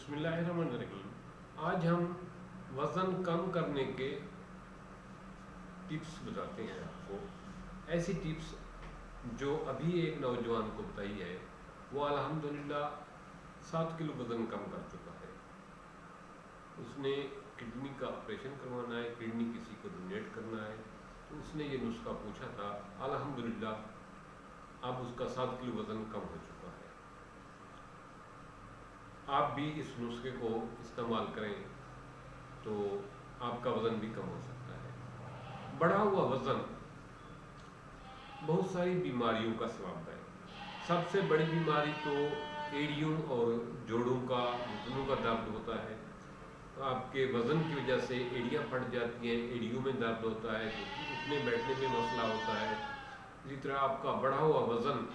بسم اللہ الرحمن الرحیم۔ آج ہم وزن کم کرنے کے ٹپس بتاتے ہیں آپ کو۔ ایسی ٹپس جو ابھی ایک نوجوان کو بتائی ہے، وہ الحمدللہ 7 کلو وزن کم کر چکا ہے۔ اس نے کڈنی کا آپریشن کروانا ہے، کڈنی کسی کو ڈونیٹ کرنا ہے، تو اس نے یہ نسخہ پوچھا تھا، الحمدللہ اب اس کا 7 کلو وزن کم ہو چکا ہے۔ آپ بھی اس نسخے کو استعمال کریں تو آپ کا وزن بھی کم ہو سکتا ہے۔ بڑھا ہوا وزن بہت ساری بیماریوں کا سبب ہے۔ سب سے بڑی بیماری تو ایڑیوں اور جوڑوں کا، گھٹنوں کا درد ہوتا ہے۔ آپ کے وزن کی وجہ سے ایڑیاں پھٹ جاتی ہیں، ایڑیوں میں درد ہوتا ہے، اٹھنے بیٹھنے میں مسئلہ ہوتا ہے۔ اسی طرح آپ کا بڑھا ہوا وزن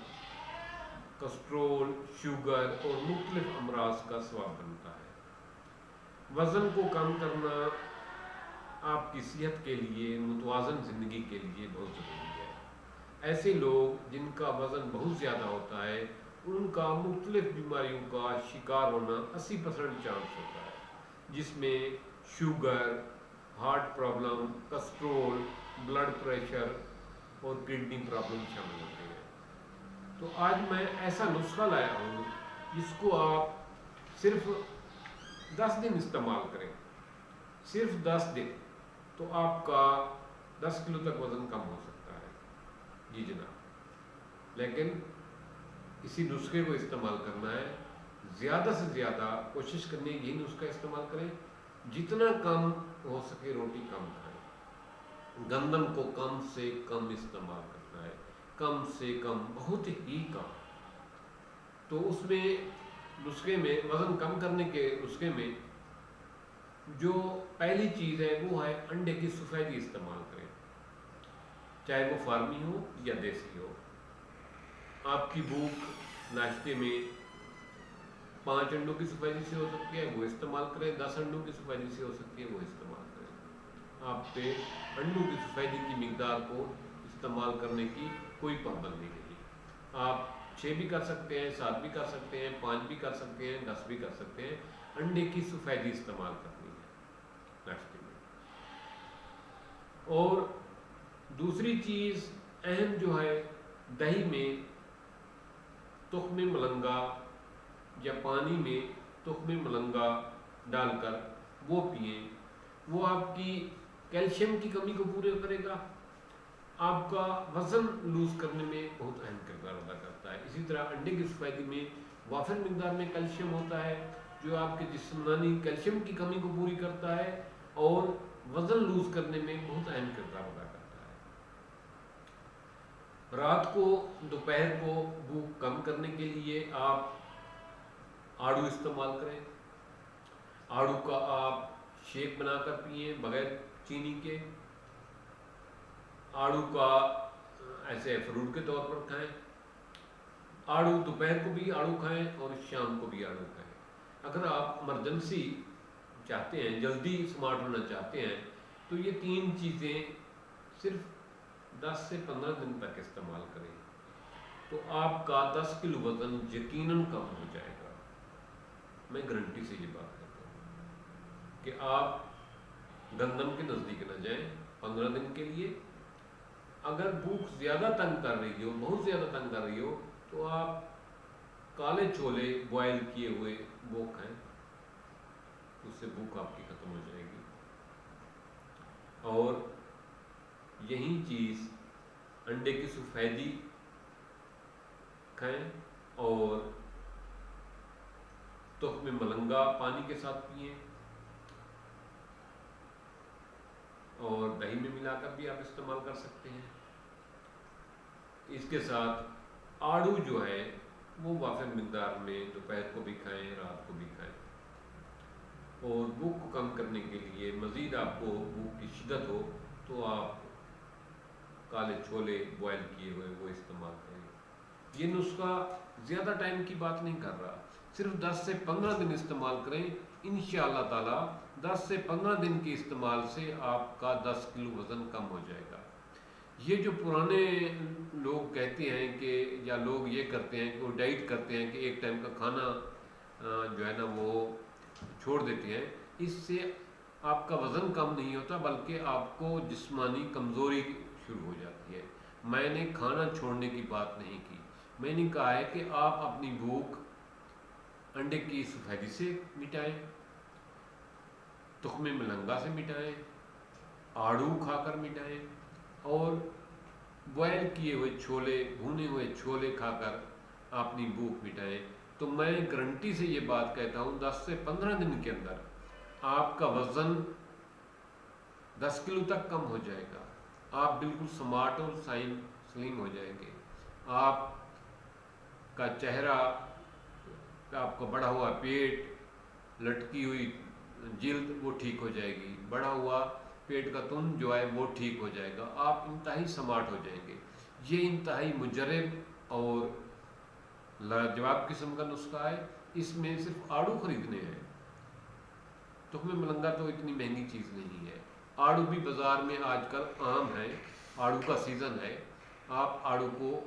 کولسٹرول، شوگر اور مختلف امراض کا سبب بنتا ہے۔ وزن کو کم کرنا آپ کی صحت کے لیے، متوازن زندگی کے لیے بہت ضروری ہے۔ ایسے لوگ جن کا وزن بہت زیادہ ہوتا ہے، ان کا مختلف بیماریوں کا شکار ہونا 80% چانس ہوتا ہے، جس میں sugar, heart problem, cholesterol, blood pressure اور کڈنی پرابلم شامل ہوتے ہیں۔ تو آج میں ایسا نسخہ لایا ہوں جس کو آپ صرف 10 دن استعمال کریں، صرف 10 دن، تو آپ کا 10 کلو تک وزن کم ہو سکتا ہے۔ جی جناب، لیکن اسی نسخے کو استعمال کرنا ہے، زیادہ سے زیادہ کوشش کرنی ہے یہی نسخہ استعمال کریں۔ جتنا کم ہو سکے روٹی کم کھائیں، گندم کو کم سے کم استعمال کرنا ہے، کم سے کم، بہت ہی کم۔ تو اس میں نسخے میں، وزن کم کرنے کے نسخے میں جو پہلی چیز ہے وہ ہے انڈے کی سفیدی استعمال کریں، چاہے وہ فارمی ہو یا دیسی ہو۔ آپ کی بھوک ناشتے میں 5 انڈوں کی سفیدی سے ہو سکتی ہے، وہ استعمال کریں۔ 10 انڈوں کی سفیدی سے ہو سکتی ہے، وہ استعمال کریں۔ آپ پہ انڈوں کی سفیدی کی مقدار کو استعمال کرنے کی کوئی پابندی نہیں۔ آپ 6 بھی کر سکتے ہیں، 7 بھی کر سکتے ہیں، 5 بھی کر سکتے ہیں، 10 بھی کر سکتے ہیں۔ انڈے کی سفیدی استعمال کرنی ہے ناشتے میں۔ اور دوسری چیز اہم جو ہے، دہی میں تخم ملنگا یا پانی میں تخم ملنگا ڈال کر وہ پئیں، وہ آپ کی کیلشیم کی کمی کو پورا کرے گا، آپ کا وزن لوز کرنے میں بہت اہم کردار ادا کرتا ہے۔ اسی طرح انڈے کی سفیدی میں وافر مقدار میں کیلشیم ہوتا ہے، جو آپ کے جسمانی کیلشیم کی کمی کو پوری کرتا ہے اور وزن لوز کرنے میں بہت اہم کردار ادا کرتا ہے۔ رات کو، دوپہر کو بھوک کم کرنے کے لیے آپ آڑو استعمال کریں۔ آڑو کا آپ شیک بنا کر پئیں بغیر چینی کے۔ آڑو کا ایسے فروٹ کے طور پر کھائیں۔ آڑو دوپہر کو بھی آڑو کھائیں اور شام کو بھی آڑو کھائیں۔ اگر آپ ایمرجنسی چاہتے ہیں، جلدی سمارٹ ہونا چاہتے ہیں، تو یہ 3 چیزیں صرف 10 سے 15 دن تک استعمال کریں، تو آپ کا 10 کلو وزن یقیناً کم ہو جائے گا۔ میں گارنٹی سے یہ بات کرتا ہوں کہ آپ گندم کے نزدیک نہ جائیں 15 دن کے لیے۔ اگر بھوک زیادہ تنگ کر رہی ہو، بہت زیادہ تنگ کر رہی ہو، تو آپ کالے چھولے بوائل کیے ہوئے وہ کھائیں، اس سے بھوک آپ کی ختم ہو جائے گی۔ اور یہی چیز انڈے کی سفیدی کھائیں اور تخم ملنگا پانی کے ساتھ پئیں، اور دہی میں ملا کر بھی آپ استعمال کر سکتے ہیں۔ اس کے ساتھ آڑو جو ہے وہ وافر مقدار میں دوپہر کو بھی کھائیں، رات کو بھی کھائیں۔ اور بھوک کو کم کرنے کے لیے مزید آپ کو بھوک کی شدت ہو تو آپ کالے چھولے بوائل کیے ہوئے وہ استعمال کریں۔ یہ نسخہ زیادہ ٹائم کی بات نہیں کر رہا، صرف 10 سے 15 دن استعمال کریں، انشاءاللہ تعالی 10 سے 15 دن کے استعمال سے آپ کا 10 کلو وزن کم ہو جائے گا۔ یہ جو پرانے لوگ کہتے ہیں کہ، یا لوگ یہ کرتے ہیں کہ وہ ڈائٹ کرتے ہیں کہ ایک ٹائم کا کھانا جو ہے نا وہ چھوڑ دیتے ہیں، اس سے آپ کا وزن کم نہیں ہوتا بلکہ آپ کو جسمانی کمزوری شروع ہو جاتی ہے۔ میں نے کھانا چھوڑنے کی بات نہیں کی، میں نے کہا ہے کہ آپ اپنی بھوک انڈے کی سفیدی سے مٹائیں، تخم ملنگا سے مٹائیں، آڑو کھا کر مٹائیں، اور بوائل کیے ہوئے چھولے، بھونے ہوئے چھولے کھا کر اپنی بھوک مٹائیں۔ تو میں گارنٹی سے یہ بات کہتا ہوں 10 سے 15 دن کے اندر آپ کا وزن 10 کلو تک کم ہو جائے گا، آپ بالکل سمارٹ اور سلیم ہو جائیں گے، آپ کا چہرہ، آپ کا بڑھا ہوا پیٹ، لٹکی ہوئی جلد وہ ٹھیک ہو جائے گی، بڑھا ہوا پیٹ کا تن جو ہے وہ ٹھیک ہو جائے گا، آپ انتہائی سمارٹ ہو جائیں گے۔ یہ انتہائی مجرب اور لاجواب قسم کا نسخہ ہے، اس میں صرف آڑو خریدنے ہیں۔ تخم ملنگا تو اتنی مہنگی چیز نہیں ہے، آڑو بھی بازار میں آج کل عام ہے، آڑو کا سیزن ہے، آپ آڑو کو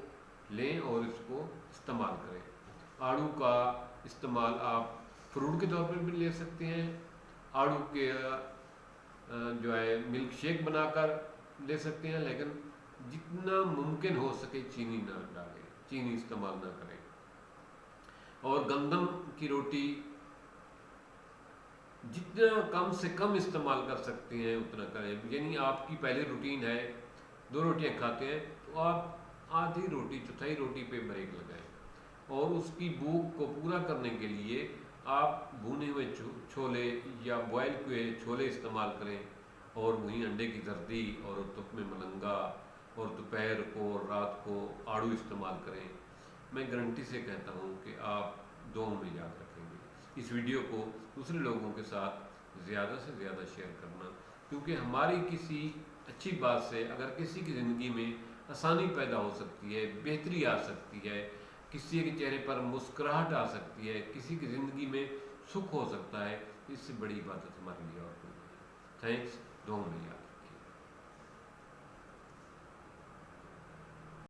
لیں اور اس کو استعمال کریں۔ آڑو کا استعمال آپ فروٹ کے طور پر بھی لے سکتے ہیں، آڑو کے جو ہے ملک شیک بنا کر لے سکتے ہیں، لیکن جتنا ممکن ہو سکے چینی نہ ڈالیں، چینی استعمال نہ کریں۔ اور گندم کی روٹی جتنا کم سے کم استعمال کر سکتے ہیں اتنا کریں، یعنی آپ کی پہلے روٹین ہے 2 روٹیاں کھاتے ہیں تو آپ آدھی روٹی، چوتھائی روٹی پہ بریک لگائیں، اور اس کی بھوک کو پورا کرنے کے لیے آپ بھونے ہوئے چھولے یا بوائل ہوئے چھولے استعمال کریں، اور وہیں انڈے کی زردی اور تخم ملنگا، اور دوپہر کو اور رات کو آڑو استعمال کریں۔ میں گارنٹی سے کہتا ہوں کہ آپ دعاؤں میں یاد رکھیں گے۔ اس ویڈیو کو دوسرے لوگوں کے ساتھ زیادہ سے زیادہ شیئر کرنا، کیونکہ ہماری کسی اچھی بات سے اگر کسی کی زندگی میں آسانی پیدا ہو سکتی ہے، بہتری آ سکتی ہے، کسی کے چہرے پر مسکراہٹ آ سکتی ہے، کسی کی زندگی میں سکھ ہو سکتا ہے، اس سے بڑی عبادت ہمارے لیے اور کوئی نہیں۔ تھینکس، دعاؤں میں یاد